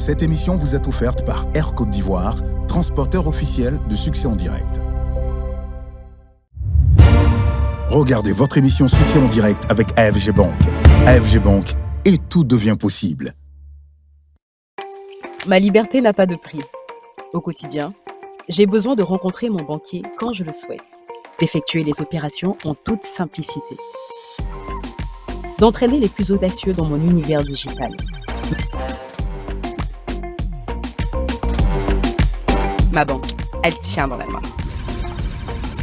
Cette émission vous est offerte par Air Côte d'Ivoire, transporteur officiel de Succès en direct. Regardez votre émission Succès en direct avec AFG Bank. AFG Bank, et tout devient possible. Ma liberté n'a pas de prix. Au quotidien, j'ai besoin de rencontrer mon banquier quand je le souhaite, d'effectuer les opérations en toute simplicité, d'entraîner les plus audacieux dans mon univers digital. Ma banque, elle tient dans la main.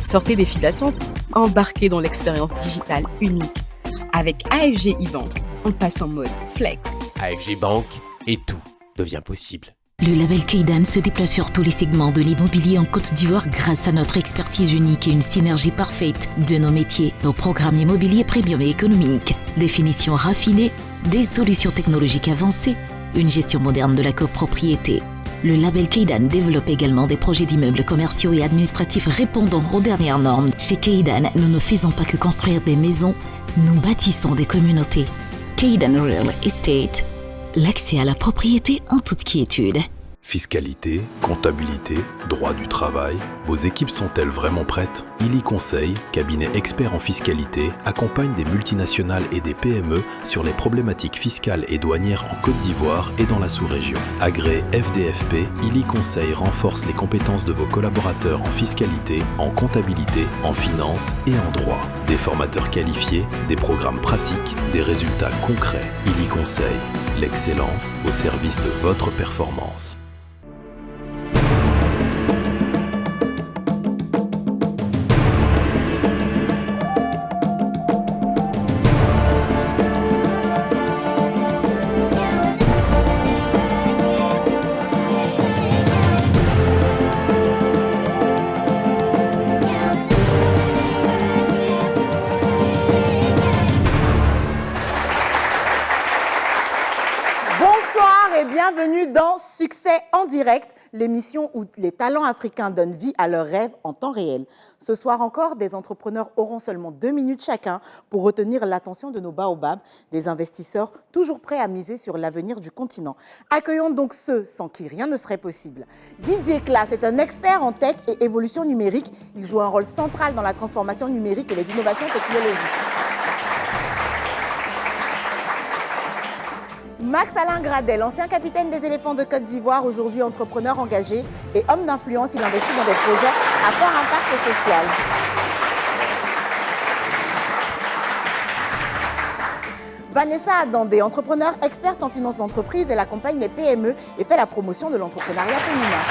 Sortez des files d'attente, embarquez dans l'expérience digitale unique. Avec AFG e-Bank, on passe en mode flex. AFG Bank, et tout devient possible. Le label Kaydan se déploie sur tous les segments de l'immobilier en Côte d'Ivoire grâce à notre expertise unique et une synergie parfaite de nos métiers, nos programmes immobiliers premium et économiques, définition raffinée, des solutions technologiques avancées, une gestion moderne de la copropriété. Le label Kaydan développe également des projets d'immeubles commerciaux et administratifs répondant aux dernières normes. Chez Kaydan, nous ne faisons pas que construire des maisons, nous bâtissons des communautés. Kaydan Real Estate, l'accès à la propriété en toute quiétude. Fiscalité, comptabilité, droit du travail, vos équipes sont-elles vraiment prêtes? Illy Conseil, cabinet expert en fiscalité, accompagne des multinationales et des PME sur les problématiques fiscales et douanières en Côte d'Ivoire et dans la sous-région. Agréé FDFP, Illy Conseil renforce les compétences de vos collaborateurs en fiscalité, en comptabilité, en finance et en droit. Des formateurs qualifiés, des programmes pratiques, des résultats concrets. Illy Conseil, l'excellence au service de votre performance. Bienvenue dans Succès en direct, l'émission où les talents africains donnent vie à leurs rêves en temps réel. Ce soir encore, des entrepreneurs auront seulement 2 minutes chacun pour retenir l'attention de nos baobabs, des investisseurs toujours prêts à miser sur l'avenir du continent. Accueillons donc ceux sans qui rien ne serait possible. Didier Claas est un expert en tech et évolution numérique. Il joue un rôle central dans la transformation numérique et les innovations technologiques. Max-Alain Gradel, ancien capitaine des éléphants de Côte d'Ivoire, aujourd'hui entrepreneur engagé et homme d'influence, il investit dans des projets à fort impact social. Vanessa Adandé, entrepreneur experte en finance d'entreprise, elle accompagne les PME et fait la promotion de l'entrepreneuriat féminin.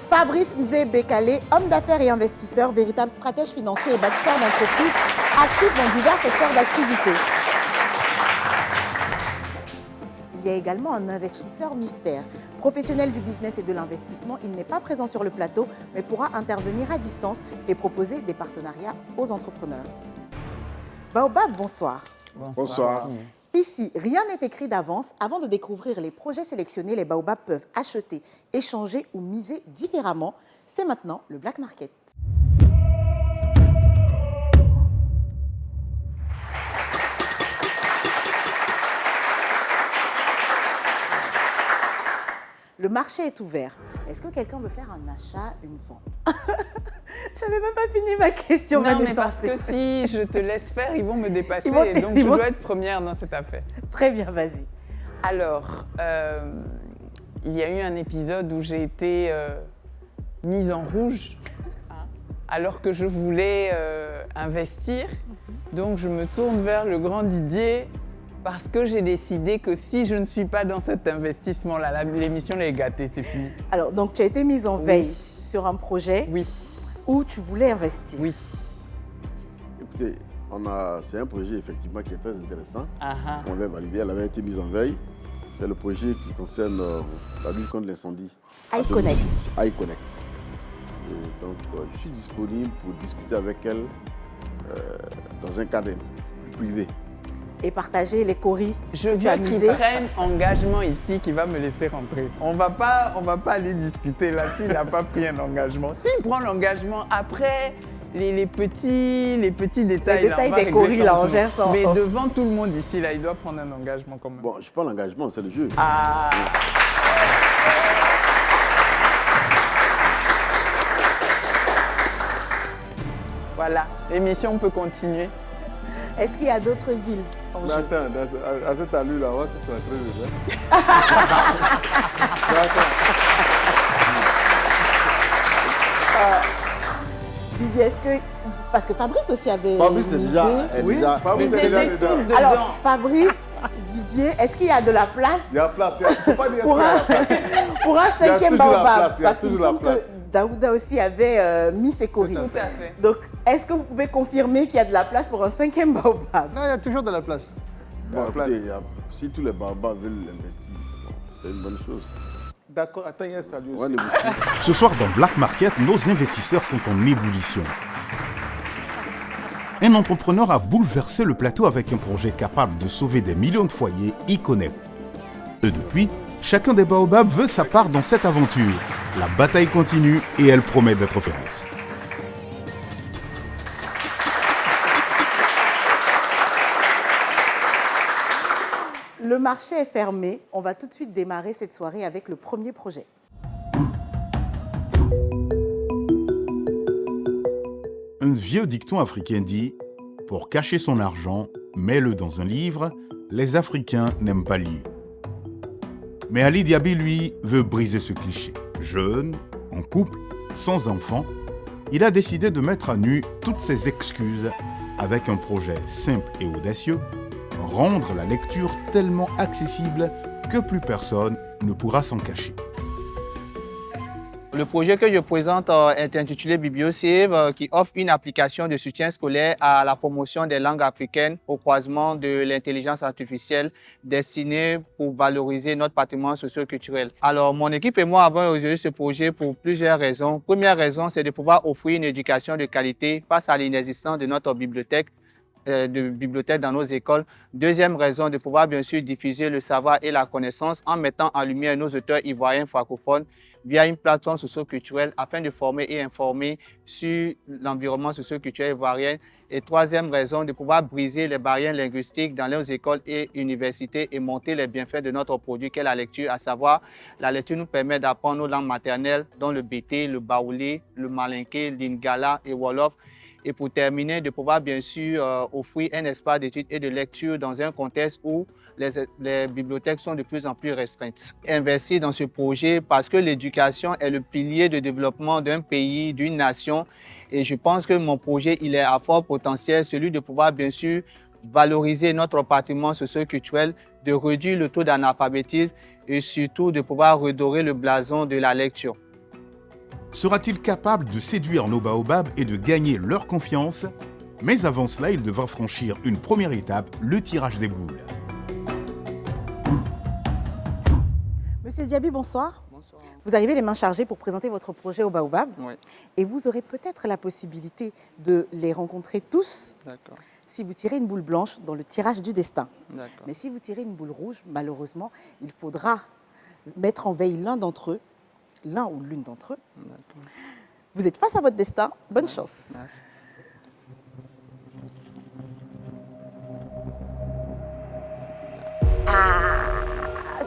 Fabrice Nzé-Bekale, homme d'affaires et investisseur, véritable stratège financier et bâtisseur d'entreprise, actif dans divers secteurs d'activité. Il y a également un investisseur mystère. Professionnel du business et de l'investissement, il n'est pas présent sur le plateau, mais pourra intervenir à distance et proposer des partenariats aux entrepreneurs. Baobab, bonsoir. Bonsoir. Ici, rien n'est écrit d'avance. Avant de découvrir les projets sélectionnés, les baobabs peuvent acheter, échanger ou miser différemment. C'est maintenant le Black Market. Le marché est ouvert. Est-ce que quelqu'un veut faire un achat, une vente? Je n'avais même pas fini ma question. Non, mais parce que si je te laisse faire, ils vont me dépasser. Et donc, je dois être première dans cette affaire. Très bien, vas-y. Alors, il y a eu un épisode où j'ai été mise en rouge, alors que je voulais investir. Donc, je me tourne vers le grand Didier parce que j'ai décidé que si je ne suis pas dans cet investissement-là, l'émission est gâtée, c'est fini. Alors, donc, tu as été mise en veille sur un projet où tu voulais investir. Oui. Écoutez, c'est un projet effectivement qui est très intéressant. On avait validé, elle avait été mise en veille. C'est le projet qui concerne la lutte contre l'incendie. iConnect. iConnect. Donc, je suis disponible pour discuter avec elle dans un cadre plus privé. Et partager les coris. Je veux qu'ils prennent engagement ici qui va me laisser rentrer. On va pas aller discuter là s'il n'a pas pris un engagement. S'il prend l'engagement, après, les petits détails. Les détails des coris, là, on gère ça. Mais devant tout le monde ici, là, il doit prendre un engagement quand même. Bon, je prends l'engagement, c'est le jeu. Ah. Voilà, l'émission peut continuer. Est-ce qu'il y a d'autres deals en jeu? Attends, à cette allure-là, on va tous rentrer dedans. Didier, est-ce que... Parce que Fabrice aussi avait... Fabrice est déjà... Oui, Fabrice est déjà dedans. Alors, Fabrice, Didier, est-ce qu'il y a de la place? Il y a place, il faut pas dire qu'il y a la place. Pour un cinquième baobab, parce qu'il me toujours la semble place. que Daouda aussi avait mis ses coris. Tout à fait. Donc, est-ce que vous pouvez confirmer qu'il y a de la place pour un cinquième baobab? Non, il y a toujours de la place. Bon, écoutez, si tous les baobabs veulent investir, c'est une bonne chose. D'accord, attends, il y a un salut On va aussi. négocier. Ce soir dans Black Market, nos investisseurs sont en ébullition. Un entrepreneur a bouleversé le plateau avec un projet capable de sauver des millions de foyers, Iconet. Et depuis, chacun des baobabs veut sa part dans cette aventure. La bataille continue et elle promet d'être féroce. Le marché est fermé. On va tout de suite démarrer cette soirée avec le premier projet. Un vieux dicton africain dit « Pour cacher son argent, mets-le dans un livre, les Africains n'aiment pas lire ». Mais Ali Diaby, lui, veut briser ce cliché. Jeune, en couple, sans enfant, il a décidé de mettre à nu toutes ses excuses avec un projet simple et audacieux, rendre la lecture tellement accessible que plus personne ne pourra s'en cacher. Le projet que je présente est intitulé BiblioSave, qui offre une application de soutien scolaire à la promotion des langues africaines au croisement de l'intelligence artificielle destinée pour valoriser notre patrimoine socio-culturel. Alors, mon équipe et moi avons aujourd'hui ce projet pour plusieurs raisons. Première raison, c'est de pouvoir offrir une éducation de qualité face à l'inexistence de notre bibliothèque dans nos écoles. Deuxième raison, de pouvoir bien sûr diffuser le savoir et la connaissance en mettant en lumière nos auteurs ivoiriens francophones via une plateforme socio-culturelle afin de former et informer sur l'environnement socio-culturel ivoirien. Et troisième raison, de pouvoir briser les barrières linguistiques dans nos écoles et universités et montrer les bienfaits de notre produit qu'est la lecture, à savoir la lecture nous permet d'apprendre nos langues maternelles dont le bété, le baoulé, le malinké, l'ingala et wolof. Et pour terminer, de pouvoir bien sûr offrir un espace d'études et de lecture dans un contexte où les bibliothèques sont de plus en plus restreintes. Investir dans ce projet parce que l'éducation est le pilier de développement d'un pays, d'une nation. Et je pense que mon projet, il est à fort potentiel, celui de pouvoir bien sûr valoriser notre patrimoine socio-culturel, de réduire le taux d'analphabétisme et surtout de pouvoir redorer le blason de la lecture. Sera-t-il capable de séduire nos baobabs et de gagner leur confiance? Mais avant cela, il devra franchir une première étape, le tirage des boules. Monsieur Diaby, bonsoir. Bonsoir. Vous arrivez les mains chargées pour présenter votre projet au baobab. Oui. Et vous aurez peut-être la possibilité de les rencontrer tous D'accord. si vous tirez une boule blanche dans le tirage du destin. D'accord. Mais si vous tirez une boule rouge, malheureusement, il faudra mettre en veille l'un d'entre eux, l'un ou l'une d'entre eux. D'accord. Vous êtes face à votre destin. Bonne chance. Merci.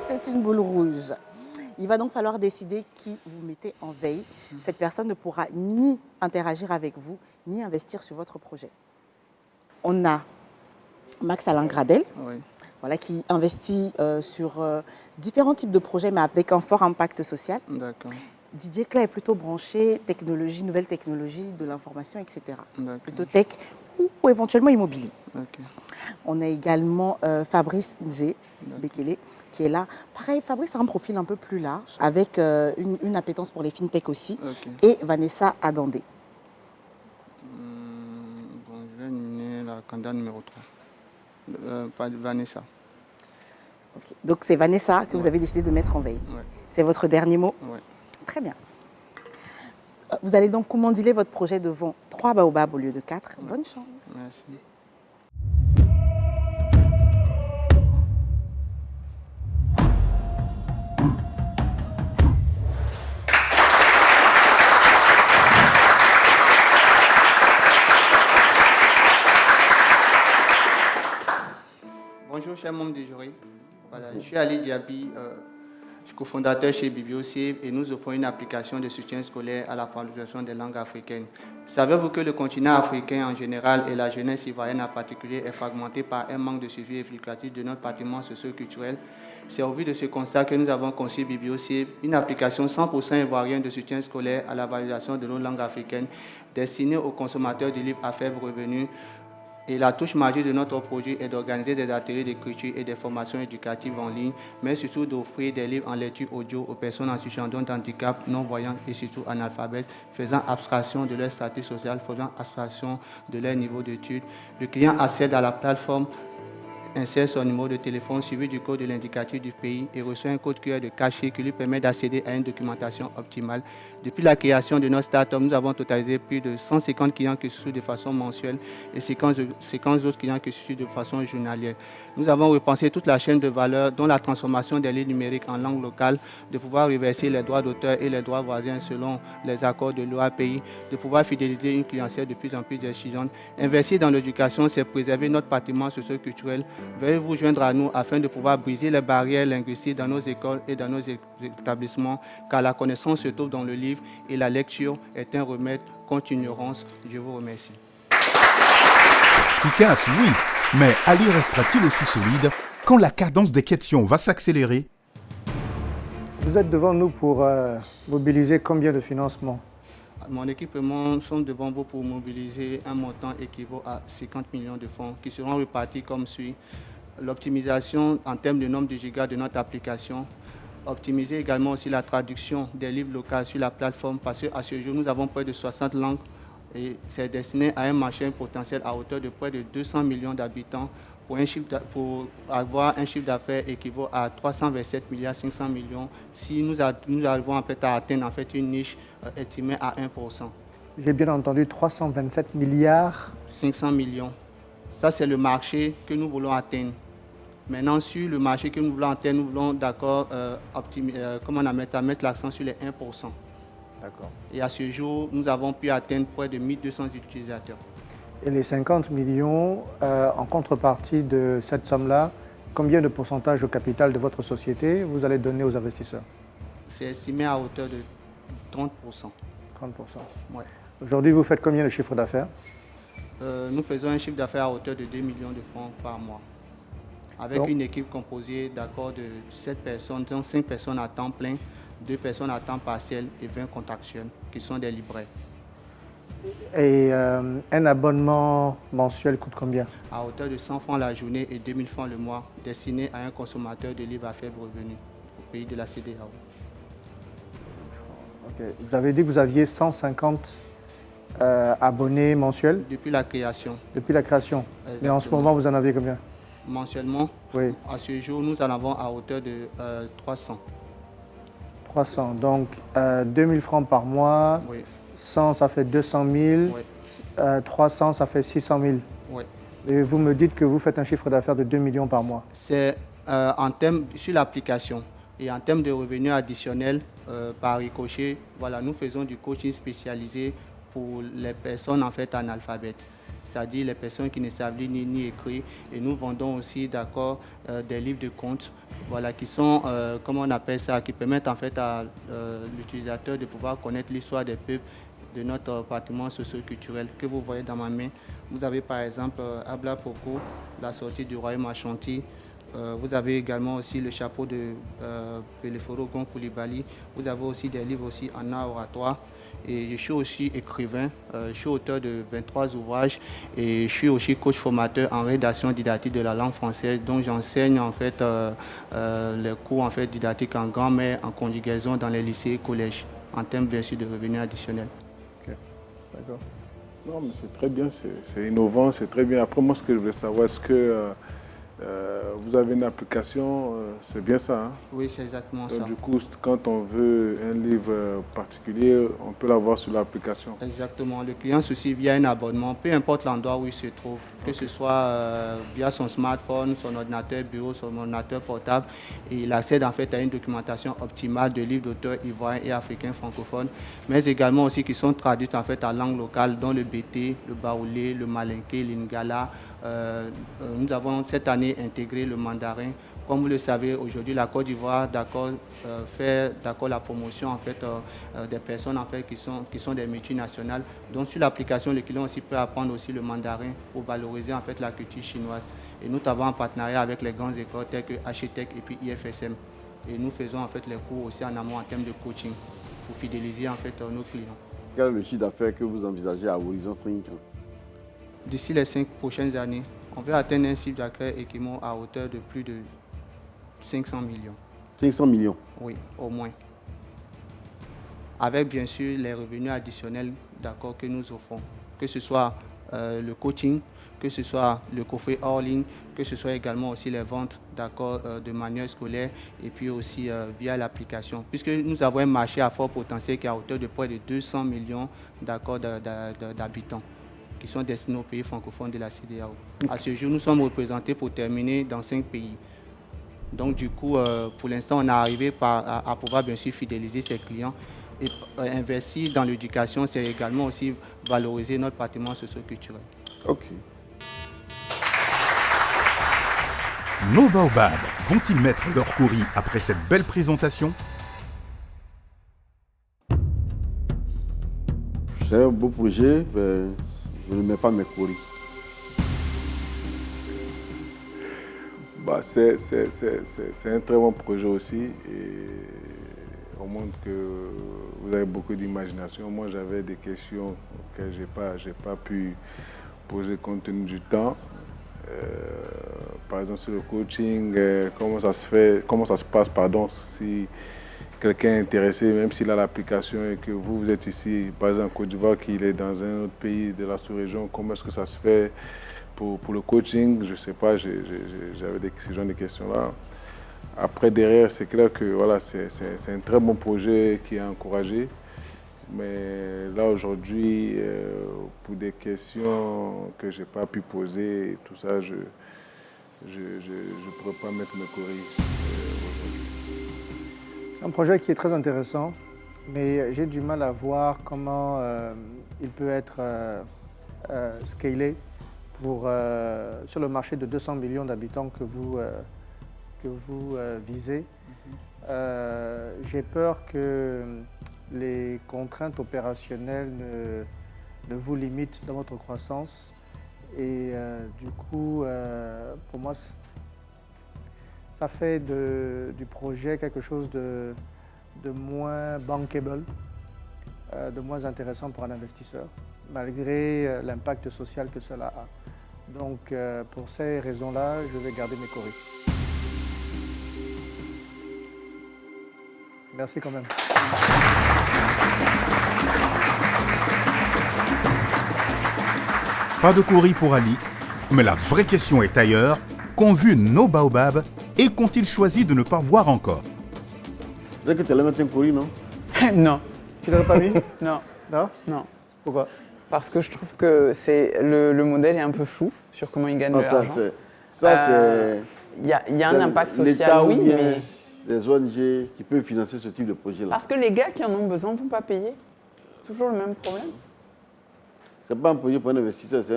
C'est une boule rouge. Il va donc falloir décider qui vous mettez en veille. Cette personne ne pourra ni interagir avec vous, ni investir sur votre projet. On a Max Alain Gradel, Oui. voilà, qui investit sur différents types de projets, mais avec un fort impact social. D'accord. Didier Cla est plutôt branché technologie, nouvelles technologies, de l'information, etc. D'accord. Plutôt tech ou éventuellement immobilier. Ok. On a également Fabrice Nzé Bekele qui est là. Pareil, Fabrice a un profil un peu plus large, avec une appétence pour les fintech aussi. Ok. Et Vanessa Adandé. Bon, je vais nominer la candidate numéro 3. Vanessa. Okay. Donc c'est Vanessa que vous avez décidé de mettre en veille. Ouais. C'est votre dernier mot? Ouais. Très bien. Vous allez donc commandiler votre projet devant 3 baobabs au lieu de 4. Ouais. Bonne chance. Merci. Bonjour, chers membres du jury. Voilà, je suis Ali Diaby, je suis cofondateur chez BiblioCiv et nous offrons une application de soutien scolaire à la valorisation des langues africaines. Savez-vous que le continent africain en général et la jeunesse ivoirienne en particulier est fragmenté par un manque de suivi efficace de notre patrimoine socio-culturel? C'est au vu de ce constat que nous avons conçu BiblioCiv, une application 100% ivoirienne de soutien scolaire à la valorisation de nos langues africaines, destinée aux consommateurs de livres à faible revenu. Et la touche majeure de notre projet est d'organiser des ateliers d'écriture et des formations éducatives en ligne, mais surtout d'offrir des livres en lecture audio aux personnes en situation de handicap, non-voyantes et surtout analphabètes, faisant abstraction de leur statut social, faisant abstraction de leur niveau d'études. Le client accède à la plateforme, insère son numéro de téléphone suivi du code de l'indicatif du pays et reçoit un code QR de cachet qui lui permet d'accéder à une documentation optimale. Depuis la création de notre start-up, nous avons totalisé plus de 150 clients qui se suivent de façon mensuelle et 50 autres clients qui se suivent de façon journalière. Nous avons repensé toute la chaîne de valeur, dont la transformation des livres numériques en langue locale, de pouvoir reverser les droits d'auteur et les droits voisins selon les accords de l'OAPI, de pouvoir fidéliser une clientèle de plus en plus exigeante. Investir dans l'éducation, c'est préserver notre patrimoine socio-culturel. Veuillez vous joindre à nous afin de pouvoir briser les barrières linguistiques dans nos écoles et dans nos établissements, car la connaissance se trouve dans le livre et la lecture est un remède contre l'ignorance. Je vous remercie. Efficace, oui, mais Ali restera-t-il aussi solide quand la cadence des questions va s'accélérer? Vous êtes devant nous pour mobiliser combien de financement? Mon équipe et moi sommes devant vous pour mobiliser un montant équivaut à 50 millions de francs qui seront répartis comme suit. L'optimisation en termes de nombre de gigas de notre application. Optimiser également aussi la traduction des livres locaux sur la plateforme parce qu'à ce jour, nous avons près de 60 langues et c'est destiné à un marché potentiel à hauteur de près de 200 millions d'habitants pour avoir un chiffre d'affaires équivaut à 327 milliards 500 millions si nous arrivons en fait à atteindre en fait une niche estimée à 1%. J'ai bien entendu 327 milliards 500 millions. Ça, c'est le marché que nous voulons atteindre. Maintenant, sur le marché que nous voulons atteindre, nous voulons d'accord mettre l'accent sur les 1%. D'accord. Et à ce jour, nous avons pu atteindre près de 1200 utilisateurs. Et les 50 millions, en contrepartie de cette somme-là, combien de pourcentage au capital de votre société vous allez donner aux investisseurs? C'est estimé à hauteur de 30%. 30%. Ouais. Aujourd'hui, vous faites combien de chiffre d'affaires? Nous faisons un chiffre d'affaires à hauteur de 2 millions de francs par mois. Avec une équipe composée d'accord de 7 personnes, dont 5 personnes à temps plein, 2 personnes à temps partiel et 20 contractuels, qui sont des libraires. Et un abonnement mensuel coûte combien? À hauteur de 100 francs la journée et 2000 francs le mois, destiné à un consommateur de livres à faible revenu au pays de la CEDEAO. Okay. Vous avez dit que vous aviez 150 abonnés mensuels? Depuis la création. Depuis la création. Exactement. Mais en ce moment, vous en avez combien? Mensuellement, oui. À ce jour, nous en avons à hauteur de 300. 300, donc 2000 francs par mois, oui. 100 ça fait 200 000, oui. 300 ça fait 600 000. Oui. Et vous me dites que vous faites un chiffre d'affaires de 2 millions par mois. C'est en termes sur l'application et en termes de revenus additionnels par ricochet, voilà, nous faisons du coaching spécialisé pour les personnes en fait analphabètes. C'est-à-dire les personnes qui ne savent lire ni écrire. Et nous vendons aussi des livres de comptes, voilà, qui sont, comment on appelle ça, qui permettent en fait à l'utilisateur de pouvoir connaître l'histoire des peuples, de notre patrimoine socio-culturel que vous voyez dans ma main. Vous avez par exemple Abla Poko, la sortie du royaume Ashanti. Vous avez également aussi le chapeau de Peleforo Gon Koulibaly. Vous avez aussi des livres aussi en art oratoire. Et je suis aussi écrivain, je suis auteur de 23 ouvrages et je suis aussi coach formateur en rédaction didactique de la langue française, dont j'enseigne en fait les cours en fait didactiques en grammaire, en conjugaison dans les lycées et collèges, en termes bien sûr de revenus additionnels. Ok, d'accord. Non, mais c'est très bien, c'est innovant, c'est très bien. Après, moi, ce que je voulais savoir, est-ce que vous avez une application, c'est bien ça, hein? Oui, c'est exactement ça. Du coup, quand on veut un livre particulier, on peut l'avoir sur l'application. Exactement. Le client s'ouvre via un abonnement, peu importe l'endroit où il se trouve, que ce soit via son smartphone, son ordinateur bureau, son ordinateur portable. Et il accède en fait à une documentation optimale de livres d'auteurs ivoiriens et africains francophones, mais également aussi qui sont traduits en fait en langue locale, dont le bété, le baoulé, le malinké, l'ingala, nous avons cette année intégré le mandarin. Comme vous le savez, aujourd'hui, la Côte d'Ivoire fait la promotion en fait, des personnes en fait, qui sont des multinationales. Donc sur l'application, le client aussi peut apprendre aussi le mandarin pour valoriser en fait, la culture chinoise. Et nous travaillons en partenariat avec les grandes écoles telles que HTEC et puis IFSM. Et nous faisons en fait les cours aussi en amont en termes de coaching pour fidéliser en fait nos clients. Quel est le chiffre d'affaires que vous envisagez à horizon 5 ans? D'ici les 5 prochaines années, on veut atteindre un chiffre d'affaires équivalent à hauteur de plus de 500 millions. 500 millions? Oui, au moins. Avec bien sûr les revenus additionnels que nous offrons, que ce soit le coaching, que ce soit le coffret hors ligne, que ce soit également aussi les ventes de manuels scolaires et puis aussi via l'application. Puisque nous avons un marché à fort potentiel qui est à hauteur de près de 200 millions d'habitants qui sont destinés aux pays francophones de la CEDEAO. À ce jour, nous sommes représentés pour terminer dans 5 pays. Donc du coup, pour l'instant, on est arrivé à pouvoir bien sûr fidéliser ses clients et investir dans l'éducation, c'est également aussi valoriser notre patrimoine socio-culturel. Ok. Nos baobabs vont-ils mettre leur courrier après cette belle présentation? C'est un beau projet, mais je ne mets pas mes courriers. Bah, c'est un très bon projet aussi et on montre que vous avez beaucoup d'imagination. Moi, j'avais des questions auxquelles je n'ai pas pu poser compte tenu du temps. Par exemple, sur le coaching, comment ça se passe, si quelqu'un est intéressé, même s'il a l'application et que vous êtes ici, par exemple en Côte d'Ivoire, qu'il est dans un autre pays de la sous-région, comment est-ce que ça se fait pour le coaching? Je ne sais pas, j'avais ce genre de questions-là. Après, derrière, c'est clair que voilà, c'est un très bon projet qui est encouragé. Mais là, aujourd'hui, pour des questions que je n'ai pas pu poser, et tout ça, je ne pourrais pas mettre mes courriers aujourd'hui. C'est un projet qui est très intéressant, mais j'ai du mal à voir comment il peut être scalé sur le marché de 200 millions d'habitants que vous visez. J'ai peur que les contraintes opérationnelles ne vous limitent dans votre croissance. Et du coup, pour moi, ça fait du projet quelque chose de moins bankable, de moins intéressant pour un investisseur, malgré l'impact social que cela a. Donc, pour ces raisons-là, je vais garder mes courriers. Merci quand même. Pas de courrier pour Ali, mais la vraie question est ailleurs. Qu'ont vu nos baobabs et qu'ont-ils choisi de ne pas voir encore? Tu sais que tu allais mettre un courrier, non? Non. Tu l'aurais pas mis? Non. Non? Non. Pourquoi? Parce que je trouve que le modèle est un peu flou sur comment il gagne de l'argent. Il y a un impact social, oui, mais... les ONG qui peuvent financer ce type de projet-là. Parce que les gars qui en ont besoin ne vont pas payer. C'est toujours le même problème. Ce n'est pas un projet pour un investisseur, c'est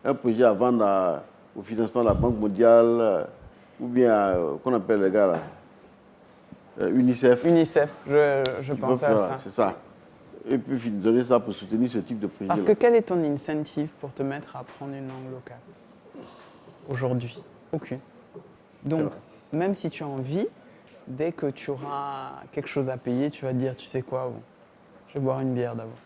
un projet à vendre au financement de la Banque mondiale ou bien, qu'on appelle les gars là, UNICEF. UNICEF, je pense à ça. C'est ça. Et puis donner ça pour soutenir ce type de projet-là. Parce que quel est ton incentive pour te mettre à apprendre une langue locale aujourd'hui? Aucune. Donc, même si tu as envie, dès que tu auras quelque chose à payer, tu vas te dire, tu sais quoi, bon, je vais boire une bière d'abord.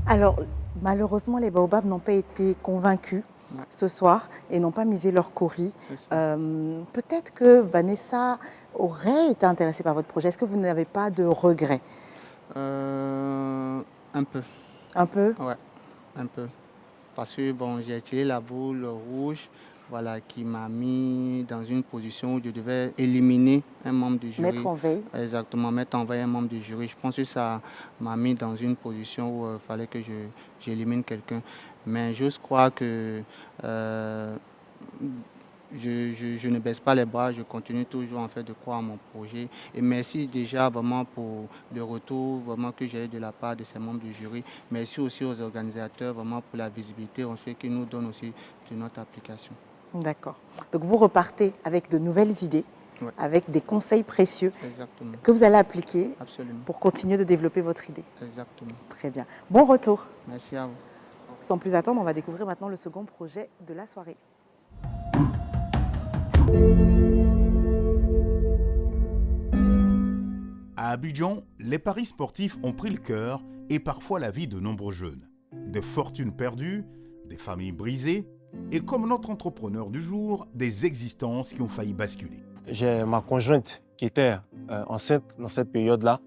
Alors, malheureusement, les baobabs n'ont pas été convaincus ce soir et n'ont pas misé leur courrier. Peut-être que Vanessa aurait été intéressée par votre projet. Est-ce que vous n'avez pas de regrets? Un peu. Un peu? Ouais, un peu. Parce que bon, j'ai tiré la boule rouge, voilà, qui m'a mis dans une position où je devais éliminer un membre du jury. Mettre en veille. Exactement, mettre en veille un membre du jury. Je pense que ça m'a mis dans une position où il fallait que j'élimine quelqu'un. Mais j'ose croire que je ne baisse pas les bras, je continue toujours en fait de croire à mon projet. Et merci déjà vraiment pour le retour vraiment que j'ai eu de la part de ces membres du jury. Merci aussi aux organisateurs vraiment pour la visibilité en fait qu'ils nous donnent aussi de notre application. D'accord. Donc vous repartez avec de nouvelles idées, Ouais. avec des conseils précieux Exactement. que vous allez appliquer Absolument. pour continuer de développer votre idée. Exactement. Très bien. Bon retour. Merci à vous. Sans plus attendre, on va découvrir maintenant le second projet de la soirée. À Abidjan, les paris sportifs ont pris le cœur et parfois la vie de nombreux jeunes. Des fortunes perdues, des familles brisées et comme notre entrepreneur du jour, des existences qui ont failli basculer. J'ai ma conjointe qui était enceinte dans cette période-là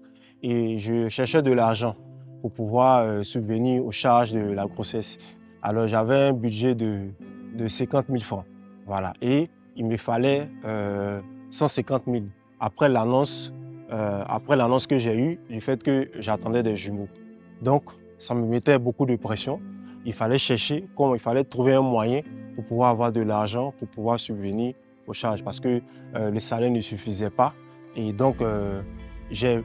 et je cherchais de l'argent pour pouvoir subvenir aux charges de la grossesse. Alors j'avais un budget de 50 000 francs. Voilà. Et il me fallait 150 000 après l'annonce que j'ai eue du fait que j'attendais des jumeaux. Donc ça me mettait beaucoup de pression. Il fallait chercher, il fallait trouver un moyen pour pouvoir avoir de l'argent, pour pouvoir subvenir aux charges parce que le salaire ne suffisait pas. Et donc, j'ai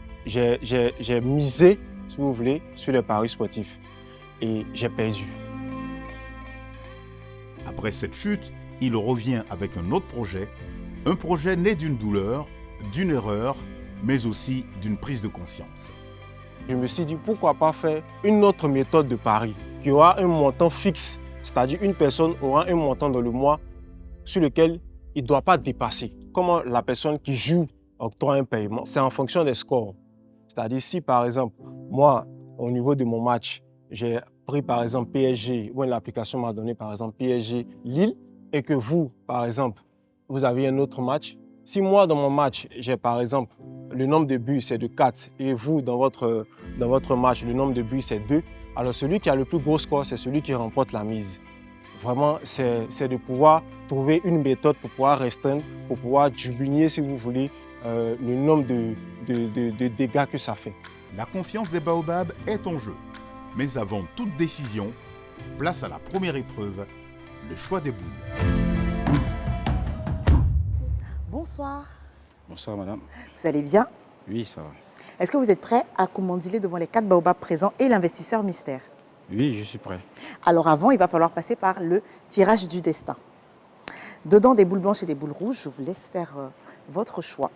misé, si vous voulez, sur les paris sportifs. Et j'ai perdu. Après cette chute, il revient avec un autre projet. Un projet né d'une douleur, d'une erreur, mais aussi d'une prise de conscience. Je me suis dit, pourquoi pas faire une autre méthode de pari qui aura un montant fixe, c'est-à-dire une personne aura un montant dans le mois sur lequel il ne doit pas dépasser. Comment la personne qui joue octroie un paiement, c'est en fonction des scores. C'est-à-dire si par exemple, moi, au niveau de mon match, j'ai pris par exemple PSG, ou l'application m'a donné par exemple PSG Lille, et que vous, par exemple, vous avez un autre match. Si moi, dans mon match, j'ai par exemple, le nombre de buts c'est de 4, et vous, dans votre match, le nombre de buts c'est 2, alors celui qui a le plus gros score, c'est celui qui remporte la mise. Vraiment, c'est de pouvoir trouver une méthode pour pouvoir restreindre, pour pouvoir diminuer, si vous voulez, le nombre de dégâts que ça fait. La confiance des baobabs est en jeu. Mais avant toute décision, place à la première épreuve, le choix des boules. Bonsoir. Bonsoir madame. Vous allez bien? Oui, ça va. Est-ce que vous êtes prêt à commandiler devant les 4 baobabs présents et l'investisseur mystère? Oui, je suis prêt. Alors avant, il va falloir passer par le tirage du destin. Dedans des boules blanches et des boules rouges, je vous laisse faire votre choix.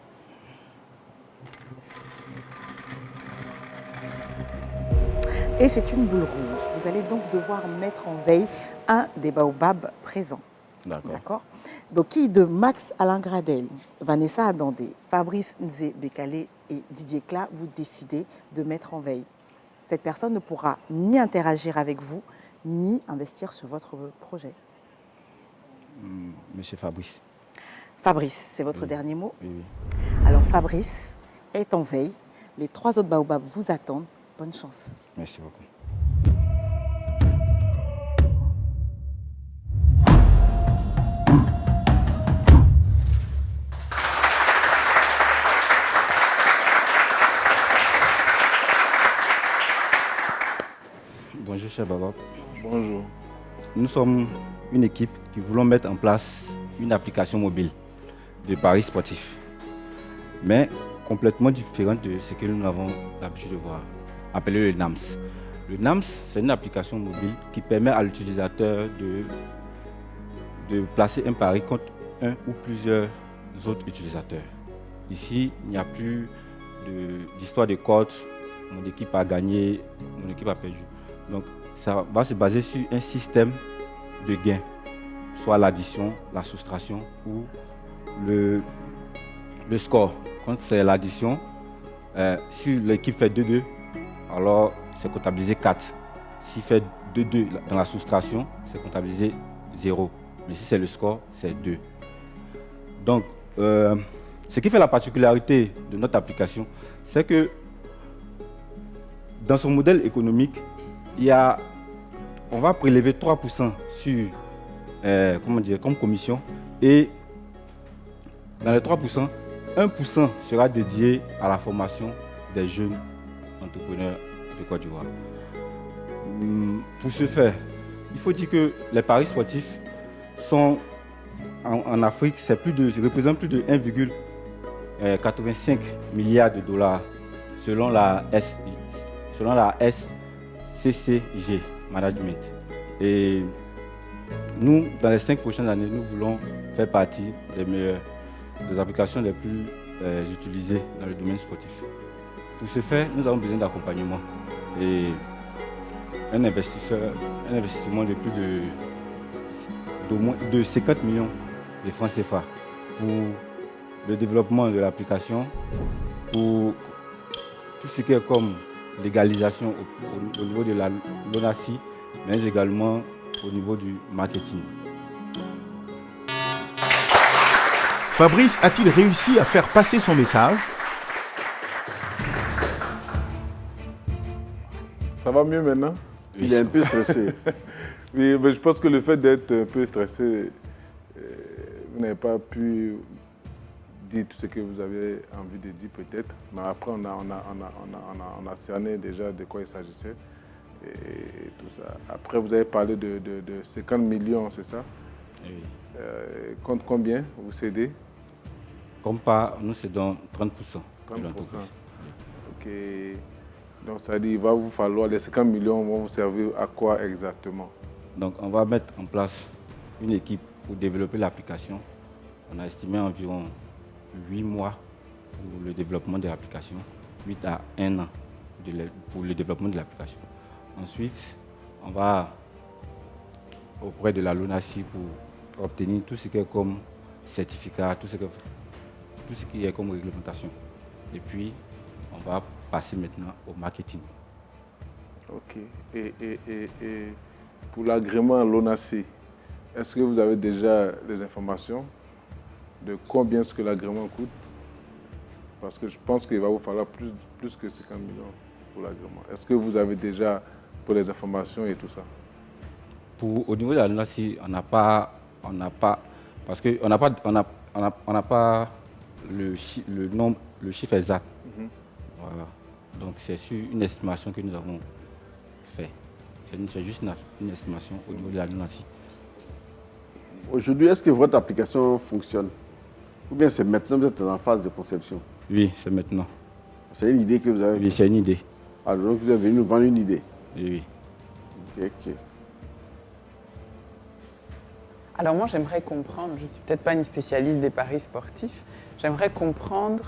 Et c'est une boule rouge. Vous allez donc devoir mettre en veille un des baobabs présents. D'accord. Donc, qui de Max Alain Gradel, Vanessa Adandé, Fabrice Nzé Bekale et Didier Cla, vous décidez de mettre en veille? Cette personne ne pourra ni interagir avec vous, ni investir sur votre projet. Monsieur Fabrice. Fabrice, c'est votre dernier mot? Oui, oui. Alors, Fabrice est en veille. Les 3 autres baobabs vous attendent. Bonne chance. Merci beaucoup. Bonjour, cher Babab. Bonjour. Nous sommes une équipe qui voulons mettre en place une application mobile de paris sportifs, mais complètement différente de ce que nous avons l'habitude de voir, appelé le NAMS. Le NAMS, c'est une application mobile qui permet à l'utilisateur de placer un pari contre un ou plusieurs autres utilisateurs. Ici, il n'y a plus d'histoire de cote, mon équipe a gagné, mon équipe a perdu. Donc, ça va se baser sur un système de gains, soit l'addition, la soustraction ou le score. Quand c'est l'addition, si l'équipe fait 2-2, alors c'est comptabilisé 4. S'il fait 2-2 dans la soustraction, c'est comptabilisé 0. Mais si c'est le score, c'est 2. Donc, ce qui fait la particularité de notre application, c'est que dans son modèle économique, on va prélever 3% sur, comme commission, et dans les 3%, 1% sera dédié à la formation des jeunes entrepreneurs de Côte d'Ivoire. Pour ce faire, il faut dire que les paris sportifs sont en Afrique, ça représente plus de 1,85 milliard de dollars selon la SCCG Management. Et nous, dans les 5 prochaines années, nous voulons faire partie des applications les plus utilisées dans le domaine sportif. Pour ce faire, nous avons besoin d'accompagnement et un investissement de plus d'au moins de 50 millions de francs CFA pour le développement de l'application, pour tout ce qui est comme légalisation au niveau de la l'ONACI, mais également au niveau du marketing. Fabrice a-t-il réussi à faire passer son message? Ça va mieux maintenant? Il est un peu stressé. Oui, mais je pense que le fait d'être un peu stressé, vous n'avez pas pu dire tout ce que vous avez envie de dire peut-être. Mais après, on a cerné déjà de quoi il s'agissait et tout ça. Après, vous avez parlé de 50 millions, c'est ça? Oui. Compte combien vous cédez? Comme pas, nous cédons 30%. 30%. Ok. Donc ça veut dire qu'il va vous falloir, les 50 millions vont vous servir à quoi exactement? Donc on va mettre en place une équipe pour développer l'application. On a estimé environ 8 mois pour le développement de l'application, 8 à 1 an pour le développement de l'application. Ensuite, on va auprès de la LONACI pour obtenir tout ce qui est comme certificat, tout ce qui est comme réglementation. Et puis, on va passer maintenant au marketing. Ok. Et pour l'agrément LONACI, est-ce que vous avez déjà les informations de combien est-ce que l'agrément coûte? Parce que je pense qu'il va vous falloir plus que 50 millions pour l'agrément. Est-ce que vous avez déjà pour les informations et tout ça? Au niveau de la LONACI, on n'a pas, parce qu'on n'a pas le chiffre exact. Voilà. Donc c'est sur une estimation que nous avons fait. C'est juste une estimation au niveau de la LONACI. Aujourd'hui, est-ce que votre application fonctionne? Ou bien c'est maintenant que vous êtes en phase de conception? Oui, c'est maintenant. C'est une idée que vous avez? Oui, c'est une idée. Alors donc vous êtes venu nous vendre une idée? Oui. Ok. Alors moi, j'aimerais comprendre, je ne suis peut-être pas une spécialiste des paris sportifs, j'aimerais comprendre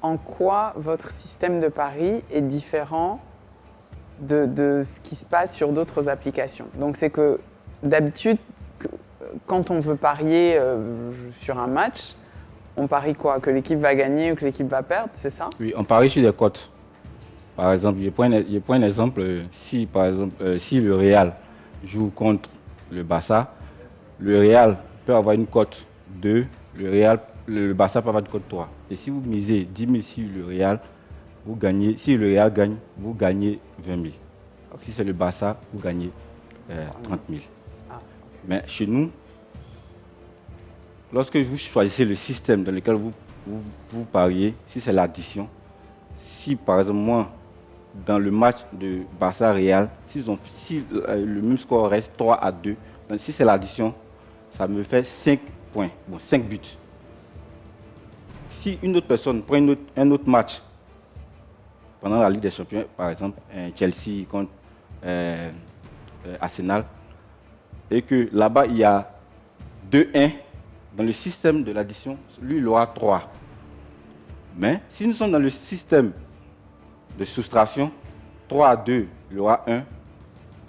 en quoi votre système de paris est différent de ce qui se passe sur d'autres applications. Donc c'est que d'habitude, quand on veut parier sur un match, on parie quoi? Que l'équipe va gagner ou que l'équipe va perdre, c'est ça? Oui, on parie sur des cotes. Par exemple, je prends un exemple, si le Real joue contre le Barça, le Real peut avoir une cote 2, le Barça peut avoir une cote 3. Et si vous misez 10 000 sur le Real, vous gagnez, si le Real gagne, vous gagnez 20 000. Si c'est le Barça, vous gagnez 30 000. Mais chez nous, lorsque vous choisissez le système dans lequel vous pariez, si c'est l'addition, si par exemple moi, dans le match de Barça-Real, si le même score reste 3-2, donc si c'est l'addition, ça me fait 5 points, 5 buts. Si une autre personne prend un autre match, pendant la Ligue des Champions, par exemple, Chelsea contre Arsenal, et que là-bas, il y a 2-1, dans le système de l'addition, lui, il aura 3. Mais si nous sommes dans le système de soustraction, 3-2, il aura 1,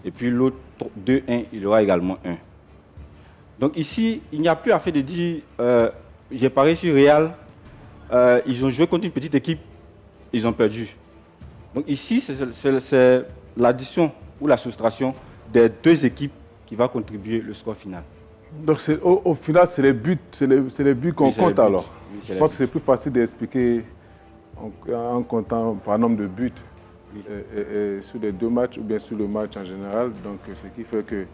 et puis l'autre 2-1, il aura également 1. Donc ici, il n'y a plus à faire de dire, j'ai parié sur Real, ils ont joué contre une petite équipe, ils ont perdu. Donc ici, c'est l'addition ou la soustraction des deux équipes qui va contribuer au score final. Donc au final, c'est les buts, qu'on compte alors. Oui, je pense que c'est plus facile d'expliquer en comptant par nombre de buts et sur les deux matchs ou bien sur le match en général. Donc ce qui fait que,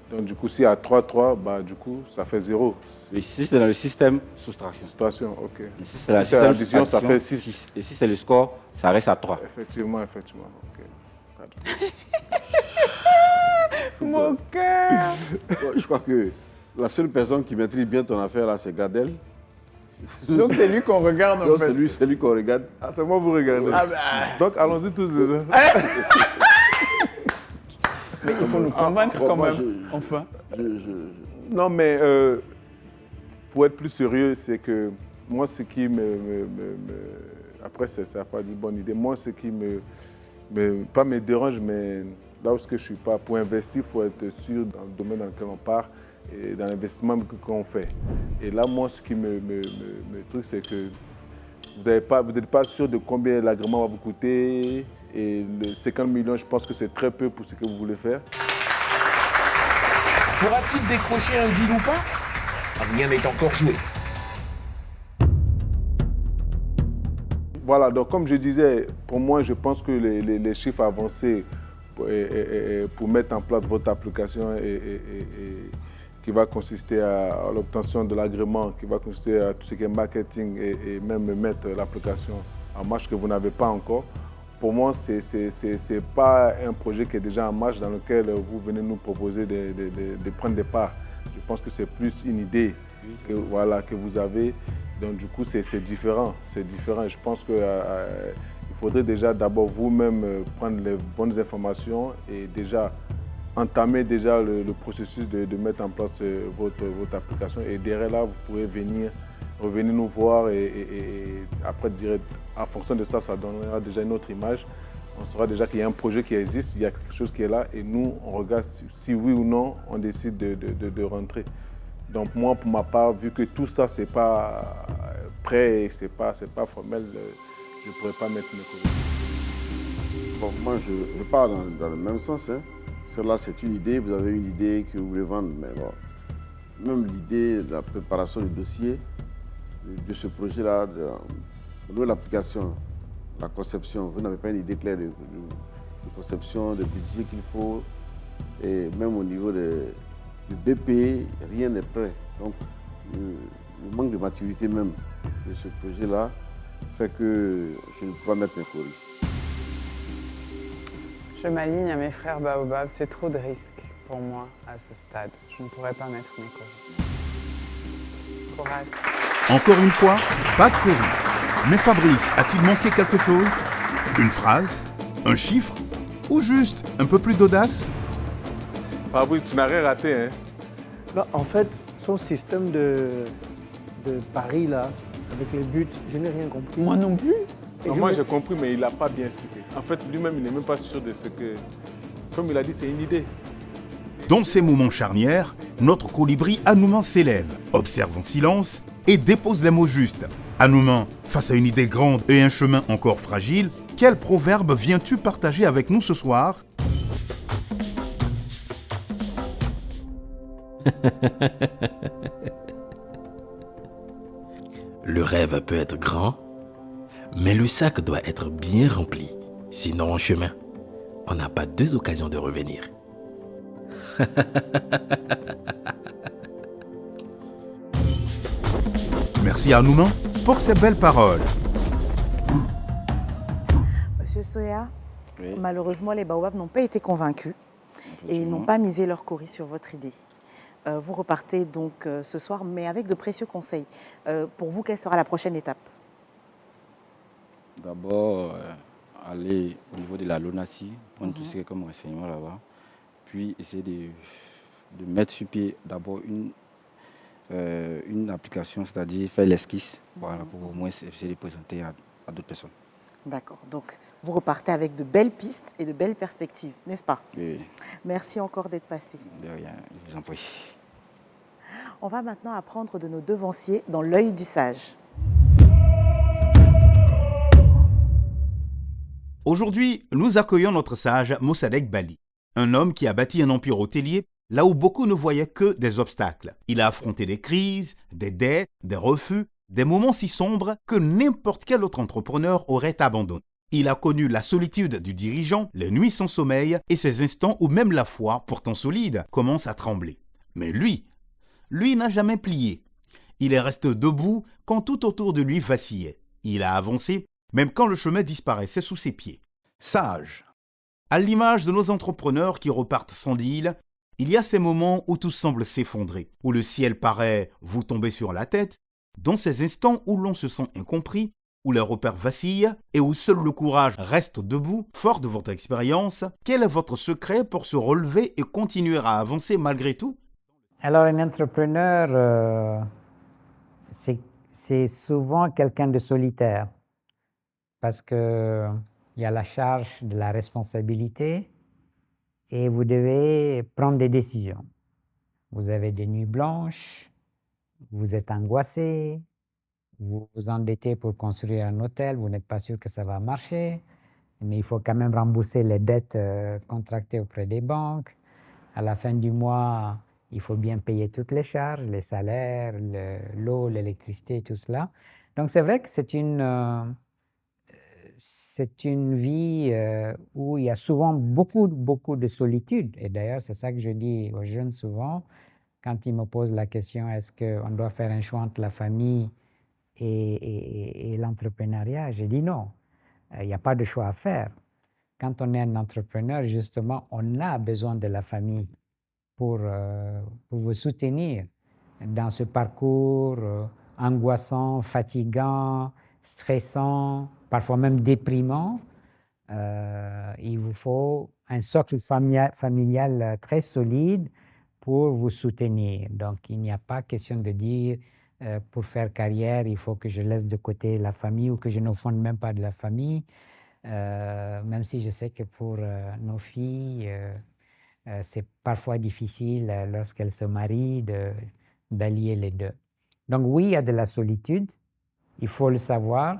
donc, du coup, s'il y a 3-3, bah, du coup, ça fait 0. Et si c'est dans le système soustraction. Soustraction, ok. Et si c'est la système addition, ça fait 6. Et si c'est le score, ça reste à 3. Effectivement, ok. Mon cœur. Je crois que La seule personne qui maîtrise bien ton affaire, là, c'est Gradel. Donc c'est lui qu'on regarde en fait. C'est lui qu'on regarde. Ah, c'est moi vous regardez. Ah, bah. Donc allons-y tous les deux. Mais il faut nous convaincre quand moi, même. Enfin. Non, mais pour être plus sérieux, c'est que moi, ce qui après, ça n'a pas dit bonne idée. Moi, ce qui pas me dérange, mais là où je ne suis pas, pour investir, il faut être sûr dans le domaine dans lequel on part et dans l'investissement qu'on fait. Et là, moi, ce qui me truc, c'est que vous n'êtes pas sûr de combien l'agrément va vous coûter. Et les 50 millions, je pense que c'est très peu pour ce que vous voulez faire. Pourra-t-il décrocher un deal ou pas? Rien n'est encore joué. Voilà, donc comme je disais, pour moi, je pense que les chiffres avancés pour mettre en place votre application qui va consister à l'obtention de l'agrément, qui va consister à tout ce qui est marketing et même mettre l'application en marche que vous n'avez pas encore. Pour moi, ce n'est pas un projet qui est déjà en marche dans lequel vous venez nous proposer de prendre des parts. Je pense que c'est plus une idée que vous avez. Donc du coup, c'est différent. C'est différent. Je pense qu'il faudrait déjà d'abord vous-même prendre les bonnes informations et déjà entamer le processus de mettre en place votre application. Et derrière là, vous pourrez revenir nous voir et après, en fonction de ça, ça donnera déjà une autre image. On saura déjà qu'il y a un projet qui existe, il y a quelque chose qui est là et nous, on regarde si oui ou non, on décide de rentrer. Donc moi, pour ma part, vu que tout ça, c'est pas prêt et c'est pas formel, je ne pourrais pas mettre mes collègues. Bon, moi, je pars dans le même sens. Hein. Cela, c'est une idée, vous avez une idée que vous voulez vendre, mais bon, même l'idée de la préparation du dossier, de ce projet-là, de l'application, la conception, vous n'avez pas une idée claire de conception, de budget qu'il faut, et même au niveau du BP, rien n'est prêt. Donc, le manque de maturité même de ce projet-là fait que je ne peux pas mettre mes choris. Je m'aligne à mes frères Baobab, c'est trop de risques pour moi à ce stade. Je ne pourrais pas mettre mes choris. Courage. Encore une fois, pas de choris. Mais Fabrice, a-t-il manqué quelque chose? Une phrase? Un chiffre? Ou juste un peu plus d'audace? Fabrice, tu n'as rien raté, hein? Là, en fait, son système de paris, là, avec les buts, je n'ai rien compris. Moi non plus. Moi, j'ai compris, mais il n'a pas bien expliqué. En fait, lui-même, il n'est même pas sûr de ce que... Comme il a dit, c'est une idée. Dans ces moments charnières, notre colibri Anouman s'élève, observe en silence et dépose les mots justes. Anouman, face à une idée grande et un chemin encore fragile, quel proverbe viens-tu partager avec nous ce soir? Le rêve peut être grand, mais le sac doit être bien rempli. Sinon, en chemin, on n'a pas deux occasions de revenir. Merci à Anouman pour ces belles paroles. Monsieur Soya, Oui. malheureusement, les Baobabs n'ont pas été convaincus et n'ont pas misé leur choris sur votre idée. Vous repartez donc ce soir, mais avec de précieux conseils. Pour vous, quelle sera la prochaine étape? D'abord, aller au niveau de la LONASI, prendre tout ce qui est comme renseignement là-bas, puis essayer de mettre sur pied d'abord une application, c'est-à-dire faire l'esquisse, voilà, pour au moins essayer de présenter à d'autres personnes. D'accord. Donc, vous repartez avec de belles pistes et de belles perspectives, n'est-ce pas? Oui. Merci encore d'être passé. De rien, je vous en prie. On va maintenant apprendre de nos devanciers dans l'œil du sage. Aujourd'hui, nous accueillons notre sage Mossadegh Bali, un homme qui a bâti un empire hôtelier là où beaucoup ne voyaient que des obstacles. Il a affronté des crises, des dettes, des refus, des moments si sombres que n'importe quel autre entrepreneur aurait abandonné. Il a connu la solitude du dirigeant, les nuits sans sommeil et ces instants où même la foi, pourtant solide, commence à trembler. Mais lui n'a jamais plié. Il est resté debout quand tout autour de lui vacillait. Il a avancé, même quand le chemin disparaissait sous ses pieds. Sage. À l'image de nos entrepreneurs qui repartent sans deal, Il y a ces moments où tout semble s'effondrer, où le ciel paraît vous tomber sur la tête, dans ces instants où l'on se sent incompris, où les repères vacillent et où seul le courage reste debout, fort de votre expérience, quel est votre secret pour se relever et continuer à avancer malgré tout? Alors, un entrepreneur, c'est souvent quelqu'un de solitaire parce qu'il y a la charge de la responsabilité et vous devez prendre des décisions. Vous avez des nuits blanches, vous êtes angoissé, vous vous endettez pour construire un hôtel, vous n'êtes pas sûr que ça va marcher, mais il faut quand même rembourser les dettes contractées auprès des banques. À la fin du mois, il faut bien payer toutes les charges, les salaires, l'eau, l'électricité, tout cela. Donc c'est vrai que c'est une vie où il y a souvent beaucoup de solitude. Et d'ailleurs, c'est ça que je dis aux jeunes souvent, quand ils me posent la question, est-ce qu'on doit faire un choix entre la famille et l'entrepreneuriat? J'ai dit non, il n'y a pas de choix à faire. Quand on est un entrepreneur, justement, on a besoin de la famille pour vous soutenir dans ce parcours angoissant, fatigant, stressant, parfois même déprimant. Il vous faut un socle familial très solide pour vous soutenir. Donc, il n'y a pas question de dire pour faire carrière, il faut que je laisse de côté la famille ou que je ne fonde même pas de la famille. Même si je sais que pour nos filles, c'est parfois difficile lorsqu'elles se marient d'allier les deux. Donc oui, il y a de la solitude, il faut le savoir,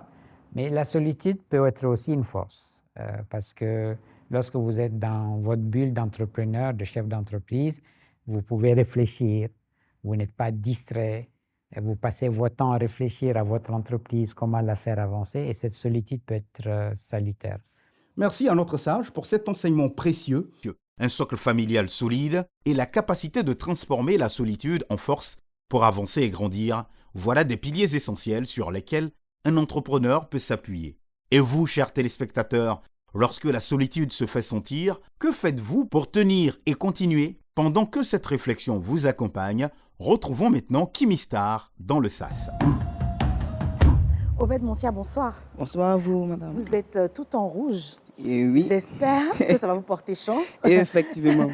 mais la solitude peut être aussi une force parce que lorsque vous êtes dans votre bulle d'entrepreneur, de chef d'entreprise, vous pouvez réfléchir, vous n'êtes pas distrait, vous passez votre temps à réfléchir à votre entreprise, comment la faire avancer, et cette solitude peut être salutaire. Merci à notre sage pour cet enseignement précieux, un socle familial solide et la capacité de transformer la solitude en force pour avancer et grandir. Voilà des piliers essentiels sur lesquels un entrepreneur peut s'appuyer. Et vous, chers téléspectateurs, lorsque la solitude se fait sentir, que faites-vous pour tenir et continuer? Pendant que cette réflexion vous accompagne, retrouvons maintenant Kimi Star dans le SAS. Obed Monsia, bonsoir. Bonsoir à vous, madame. Vous êtes tout en rouge. Et oui. J'espère que ça va vous porter chance. Et effectivement.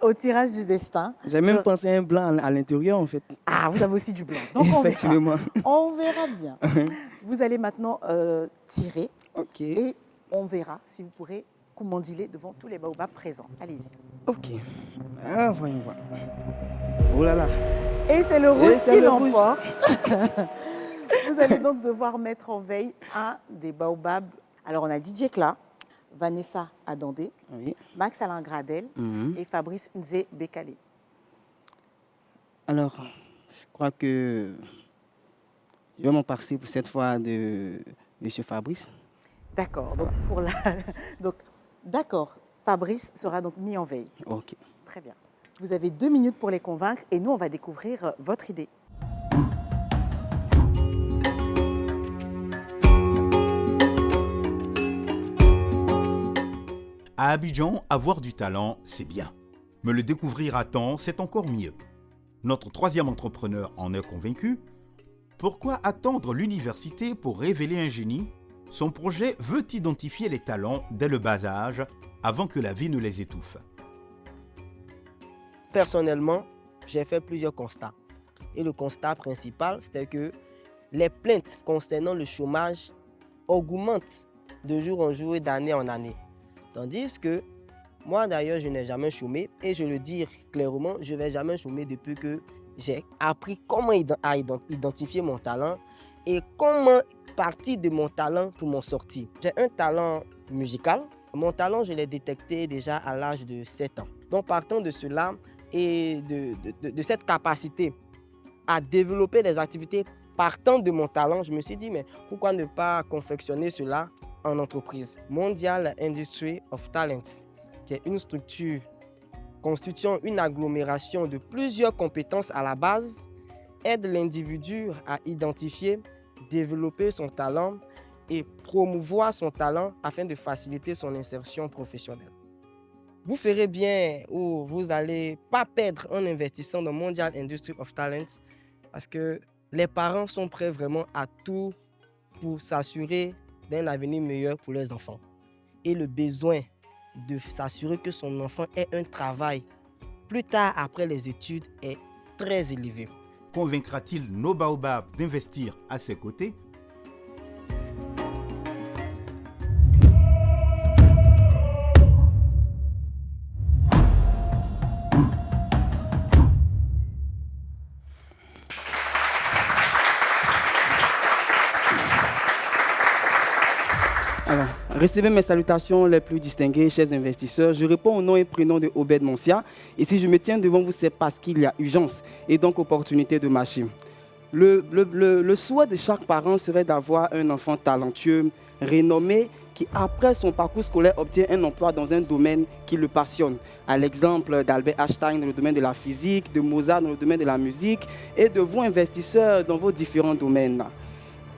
Au tirage du destin. J'ai même pensé à un blanc à l'intérieur, en fait. Ah, vous avez aussi du blanc. Donc effectivement. On verra bien. Vous allez maintenant tirer. Ok. Et on verra si vous pourrez commandiler devant tous les baobabs présents. Allez-y. Ok. Ah, voyons voir. Oh là là. Et c'est le rouge qui l'emporte. Vous allez donc devoir mettre en veille un des baobabs. Alors, on a Didier Cla, Vanessa Adandé, oui. Max Alain Gradel et Fabrice Nzé Bekale. Alors, je crois que je vais m'en passer pour cette fois de M. Fabrice. D'accord. Donc, d'accord. Fabrice sera donc mis en veille. Ok. Très bien. Vous avez 2 minutes pour les convaincre et nous, on va découvrir votre idée. À Abidjan, avoir du talent, c'est bien. Mais le découvrir à temps, c'est encore mieux. Notre troisième entrepreneur en est convaincu. Pourquoi attendre l'université pour révéler un génie? Son projet veut identifier les talents dès le bas âge, avant que la vie ne les étouffe. Personnellement, j'ai fait plusieurs constats. Et le constat principal, c'était que les plaintes concernant le chômage augmentent de jour en jour et d'année en année. Tandis que moi, d'ailleurs, je n'ai jamais chômé. Et je le dis clairement, je ne vais jamais chômer depuis que j'ai appris comment identifier mon talent et comment partir de mon talent pour m'en sortir. J'ai un talent musical. Mon talent, je l'ai détecté déjà à l'âge de 7 ans. Donc, partant de cela et de cette capacité à développer des activités partant de mon talent, je me suis dit, mais pourquoi ne pas confectionner cela en entreprise? Mondial Industry of Talents, qui est une structure constituant une agglomération de plusieurs compétences à la base, aide l'individu à identifier, développer son talent et promouvoir son talent afin de faciliter son insertion professionnelle. vous ferez bien ou vous n'allez pas perdre en investissant dans Mondial Industry of Talents parce que les parents sont prêts vraiment à tout pour s'assurer d'un avenir meilleur pour leurs enfants. Et le besoin de s'assurer que son enfant ait un travail plus tard après les études est très élevé. Convaincra-t-il nos baobabs d'investir à ses côtés? Alors, recevez mes salutations les plus distinguées, chers investisseurs. Je réponds au nom et prénom de Obed Moncia. Et si je me tiens devant vous, c'est parce qu'il y a urgence et donc opportunité de marcher. Le souhait de chaque parent serait d'avoir un enfant talentueux, renommé, qui après son parcours scolaire obtient un emploi dans un domaine qui le passionne. À l'exemple d'Albert Einstein dans le domaine de la physique, de Mozart dans le domaine de la musique et de vous investisseurs dans vos différents domaines.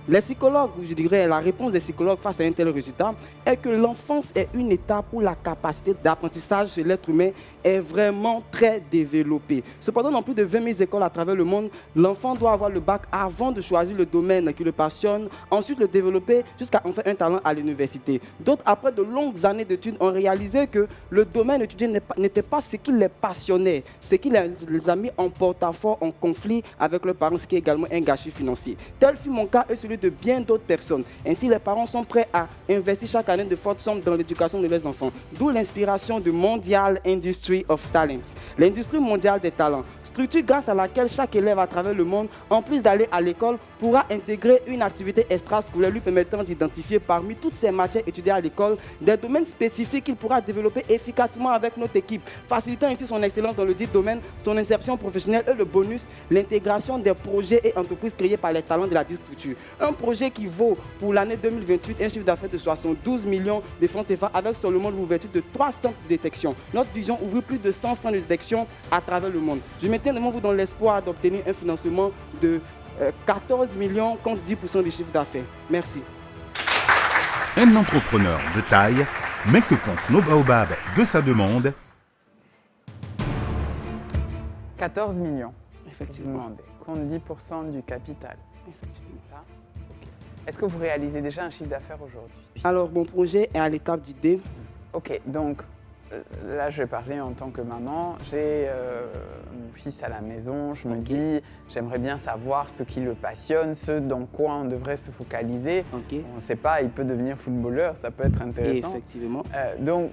Les psychologues, ou je dirais la réponse des psychologues face à un tel résultat, est que l'enfance est une étape où la capacité d'apprentissage de l'être humain est vraiment très développée. Cependant, dans plus de 20 000 écoles à travers le monde, l'enfant doit avoir le bac avant de choisir le domaine qui le passionne, ensuite le développer jusqu'à en faire un talent à l'université. D'autres, après de longues années d'études, ont réalisé que le domaine étudié n'était pas ce qui les passionnait, ce qui les a mis en porte-à-faux, en conflit avec leurs parents, ce qui est également un gâchis financier. Tel fut mon cas et celui de bien d'autres personnes. Ainsi, les parents sont prêts à investir chaque année de fortes sommes dans l'éducation de leurs enfants. D'où l'inspiration de Mondial Industry of Talents, l'industrie mondiale des talents, structure grâce à laquelle chaque élève à travers le monde, en plus d'aller à l'école, pourra intégrer une activité extrascolaire lui permettant d'identifier parmi toutes ces matières étudiées à l'école des domaines spécifiques qu'il pourra développer efficacement avec notre équipe, facilitant ainsi son excellence dans le dit domaine, son insertion professionnelle et le bonus, l'intégration des projets et entreprises créés par les talents de la structure. Un projet qui vaut pour l'année 2028 un chiffre d'affaires de 72 millions de francs CFA avec seulement l'ouverture de 3 centres de détection. Notre vision, ouvrir plus de 100 centres de détection à travers le monde. Je me tiens devant vous dans l'espoir d'obtenir un financement de 14 millions contre 10% du chiffre d'affaires. Merci. Un entrepreneur de taille, mais que pensent nos baobabs de sa demande? 14 millions. Effectivement. Compte 10% du capital. Effectivement. Ça. Okay. Est-ce que vous réalisez déjà un chiffre d'affaires aujourd'hui? Alors, mon projet est à l'étape d'idée. Ok, donc là, je vais parler en tant que maman. J'ai mon fils à la maison. Je me dis, j'aimerais bien savoir ce qui le passionne, ce dans quoi on devrait se focaliser. On ne sait pas, il peut devenir footballeur, ça peut être intéressant. Effectivement. Donc,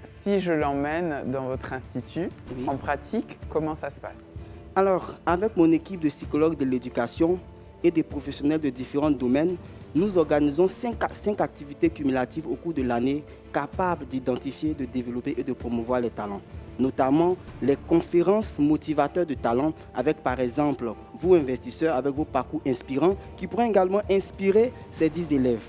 si je l'emmène dans votre institut, en pratique, comment ça se passe? Alors, avec mon équipe de psychologues de l'éducation et des professionnels de différents domaines, nous organisons 5 activités cumulatives au cours de l'année capables d'identifier, de développer et de promouvoir les talents. Notamment les conférences motivateurs de talents avec par exemple vous investisseurs avec vos parcours inspirants qui pourraient également inspirer ces 10 élèves.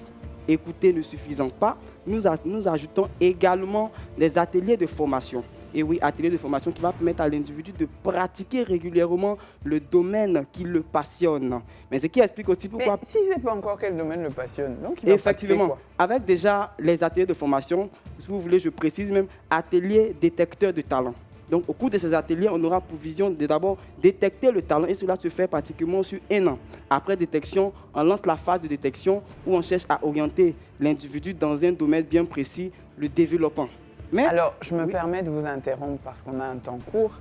Écouter ne suffisant pas, nous ajoutons également des ateliers de formation. Et oui, atelier de formation qui va permettre à l'individu de pratiquer régulièrement le domaine qui le passionne. Mais ce qui explique aussi pourquoi... Mais s'il ne sait pas encore quel domaine le passionne, donc il va effectivement, quoi? Avec déjà les ateliers de formation, si vous voulez, je précise même, atelier détecteur de talent. Donc au cours de ces ateliers, on aura pour vision de d'abord détecter le talent et cela se fait pratiquement sur 1 an. Après détection, on lance la phase de détection où on cherche à orienter l'individu dans un domaine bien précis, le développement. Mais alors, je me permets de vous interrompre parce qu'on a un temps court.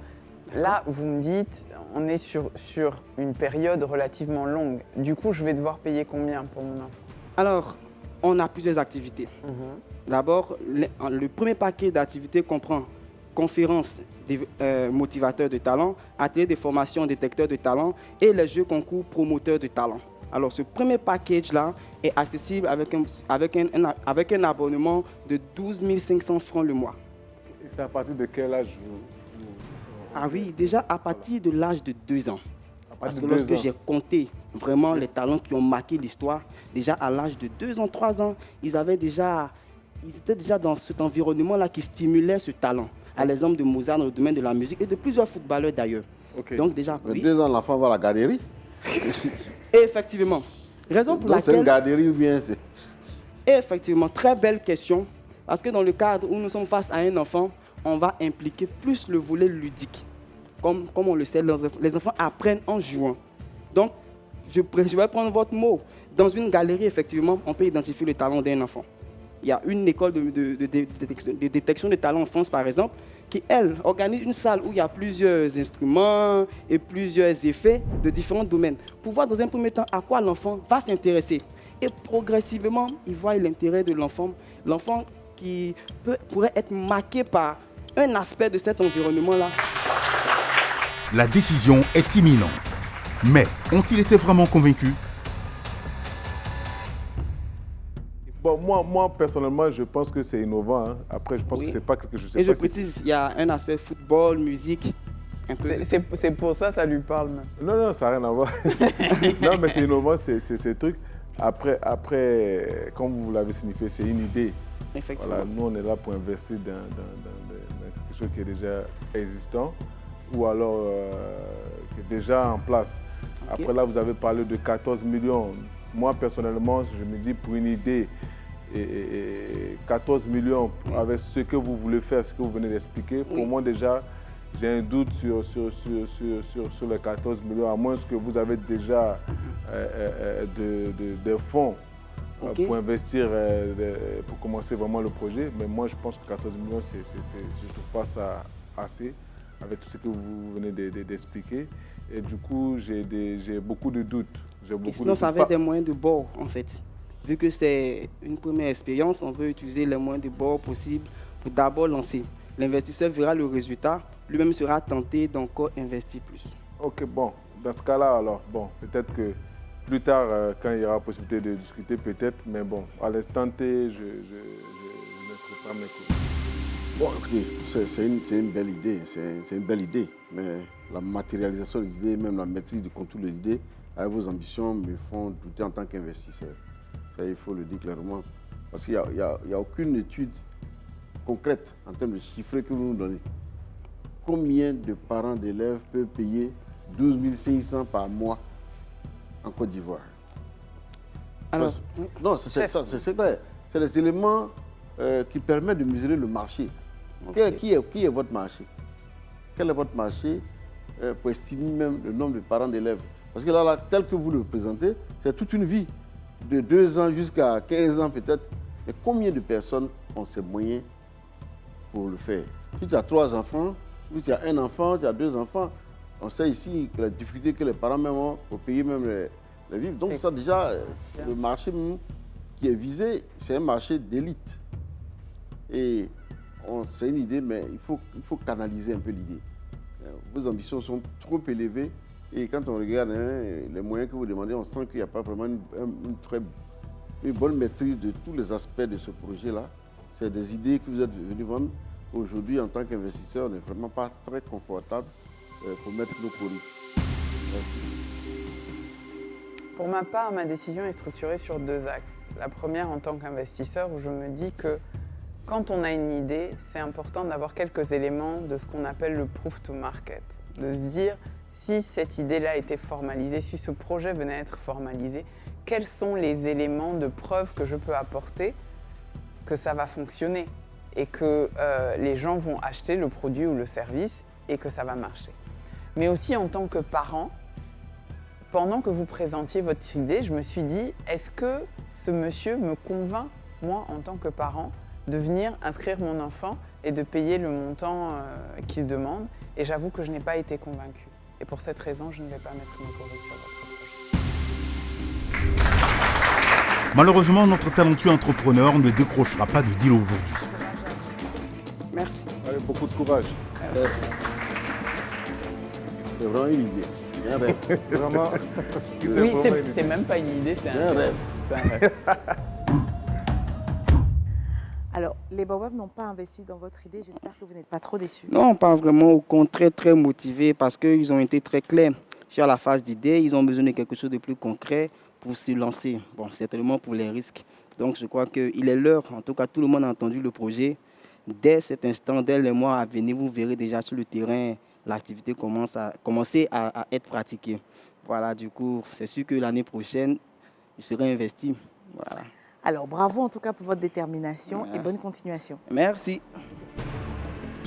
Là, vous me dites, on est sur une période relativement longue. Du coup, je vais devoir payer combien pour mon enfant? Alors, on a plusieurs activités. D'abord, le premier paquet d'activités comprend conférences motivateurs de talent, ateliers de formation détecteurs de talent et les jeux concours promoteurs de talent. Alors, ce premier package-là est accessible avec un abonnement de 12 500 francs le mois. Et c'est à partir de quel âge Ah oui, déjà à partir de l'âge de 2 ans. Parce que lorsque j'ai compté vraiment les talents qui ont marqué l'histoire, déjà à l'âge de 2 ans, 3 ans, ils étaient déjà dans cet environnement-là qui stimulait ce talent. À l'exemple de Mozart dans le domaine de la musique et de plusieurs footballeurs d'ailleurs. Donc déjà... Oui. 2 ans, l'enfant va à la garderie. Effectivement. Raison pour laquelle... c'est une garderie ou bien c'est... Effectivement, très belle question. Parce que dans le cadre où nous sommes face à un enfant, on va impliquer plus le volet ludique. Comme on le sait, les enfants apprennent en jouant. Donc, je vais prendre votre mot. Dans une galerie, effectivement, on peut identifier le talent d'un enfant. Il y a une école de détection de talent en France, par exemple, qui, elle, organise une salle où il y a plusieurs instruments et plusieurs effets de différents domaines pour voir dans un premier temps à quoi l'enfant va s'intéresser. Et progressivement, il voit l'intérêt de l'enfant. L'enfant qui pourrait être marqué par un aspect de cet environnement-là. La décision est imminente. Mais ont-ils été vraiment convaincus? Bon, moi, personnellement, je pense que c'est innovant. Hein. Après, je pense que c'est pas quelque chose... Et je précise, il y a un aspect football, musique, un peu... C'est pour ça ça lui parle même. Non, ça n'a rien à voir. Non, mais c'est innovant, ces trucs. Après, comme vous l'avez signifié, c'est une idée. Effectivement. Voilà, nous, on est là pour investir dans quelque chose qui est déjà existant ou alors qui est déjà en place. Okay. Après, là, vous avez parlé de 14 millions. Moi, personnellement, je me dis, pour une idée, 14 millions avec ce que vous voulez faire, ce que vous venez d'expliquer, pour moi, déjà, j'ai un doute sur les 14 millions, à moins que vous avez déjà des fonds pour investir, pour commencer vraiment le projet. Mais moi, je pense que 14 millions, je ne trouve pas ça assez, avec tout ce que vous venez d'expliquer. Et du coup, j'ai beaucoup de doutes. Sinon, ça va être des moyens de bord, en fait. Vu que c'est une première expérience, on veut utiliser les moyens de bord possibles pour d'abord lancer. L'investisseur verra le résultat, lui-même sera tenté d'encore investir plus. Ok, bon. Dans ce cas-là, alors, bon, peut-être que plus tard, quand il y aura possibilité de discuter, peut-être. Mais bon, à l'instant T, je ne trouve pas mes coups. Bon, ok, c'est une belle idée, c'est une belle idée, mais la matérialisation de l'idée, même la maîtrise du contour de l'idée, avec vos ambitions, me font douter en tant qu'investisseur. Ça, il faut le dire clairement, parce qu'il n'y a aucune étude concrète en termes de chiffres que vous nous donnez. Combien de parents d'élèves peuvent payer 12 500 par mois en Côte d'Ivoire? Alors, non, c'est clair. C'est des éléments qui permettent de mesurer le marché. Okay. Qui est votre marché? Quel est votre marché pour estimer même le nombre de parents d'élèves? Parce que là, tel que vous le présentez, c'est toute une vie, de 2 ans jusqu'à 15 ans peut-être. Mais combien de personnes ont ces moyens pour le faire? Si tu as 3 enfants, si tu as 1 enfant, tu as 2 enfants, on sait ici que la difficulté que les parents même ont pour payer même les vivres. Donc ça déjà, le marché qui est visé, c'est un marché d'élite. Et c'est une idée, mais il faut canaliser un peu l'idée. Vos ambitions sont trop élevées et quand on regarde les moyens que vous demandez, on sent qu'il n'y a pas vraiment une bonne maîtrise de tous les aspects de ce projet-là. C'est des idées que vous êtes venus vendre. Aujourd'hui, en tant qu'investisseur, on n'est vraiment pas très confortable pour mettre nos produits. Merci. Pour ma part, ma décision est structurée sur 2 axes. La première, en tant qu'investisseur, où je me dis que quand on a une idée, c'est important d'avoir quelques éléments de ce qu'on appelle le proof to market. De se dire, si cette idée-là était formalisée, si ce projet venait à être formalisé, quels sont les éléments de preuve que je peux apporter que ça va fonctionner et que les gens vont acheter le produit ou le service et que ça va marcher. Mais aussi en tant que parent, pendant que vous présentiez votre idée, je me suis dit, est-ce que ce monsieur me convainc, moi, en tant que parent, de venir inscrire mon enfant et de payer le montant qu'il demande. Et j'avoue que je n'ai pas été convaincue. Et pour cette raison, je ne vais pas mettre mon courrier sur votre projet. Malheureusement, notre talentueux entrepreneur ne décrochera pas de deal aujourd'hui. Merci. Avec beaucoup de courage. C'est vraiment une idée. C'est un rêve. Vraiment. Oui, c'est même pas une idée, c'est un rêve. C'est un rêve. Alors, les Baobabs n'ont pas investi dans votre idée. J'espère que vous n'êtes pas trop déçus. Non, pas vraiment. Au contraire, très motivés parce qu'ils ont été très clairs sur la phase d'idée. Ils ont besoin de quelque chose de plus concret pour se lancer. Bon, certainement pour les risques. Donc, je crois qu'il est l'heure. En tout cas, tout le monde a entendu le projet. Dès cet instant, dès les mois à venir, vous verrez déjà sur le terrain, l'activité commencer à être pratiquée. Voilà, du coup, c'est sûr que l'année prochaine, je serai investi. Voilà. Alors, bravo en tout cas pour votre détermination et bonne continuation. Merci.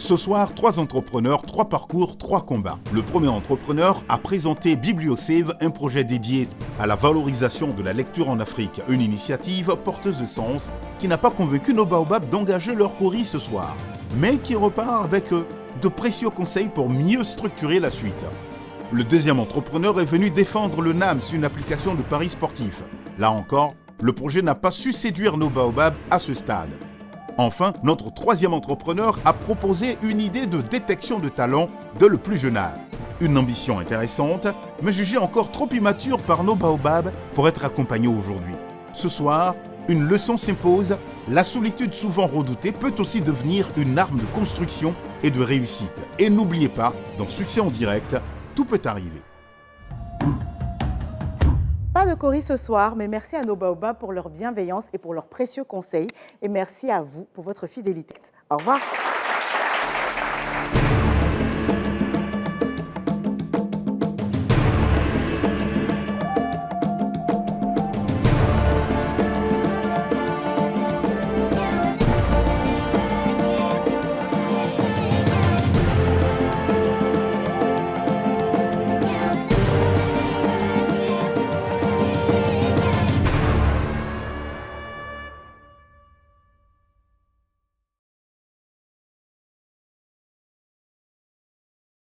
Ce soir, 3 entrepreneurs, 3 parcours, 3 combats. Le premier entrepreneur a présenté BiblioSave, un projet dédié à la valorisation de la lecture en Afrique, une initiative porteuse de sens qui n'a pas convaincu nos baobabs d'engager leur courrier ce soir, mais qui repart avec de précieux conseils pour mieux structurer la suite. Le deuxième entrepreneur est venu défendre le NAMS, une application de paris sportifs. Là encore, le projet n'a pas su séduire nos baobabs à ce stade. Enfin, notre troisième entrepreneur a proposé une idée de détection de talent dès le plus jeune âge. Une ambition intéressante, mais jugée encore trop immature par nos baobabs pour être accompagnée aujourd'hui. Ce soir, une leçon s'impose, la solitude souvent redoutée peut aussi devenir une arme de construction et de réussite. Et n'oubliez pas, dans Succès en direct, tout peut arriver. Pas de Cori ce soir, mais merci à nos baobabs pour leur bienveillance et pour leurs précieux conseils. Et merci à vous pour votre fidélité. Au revoir.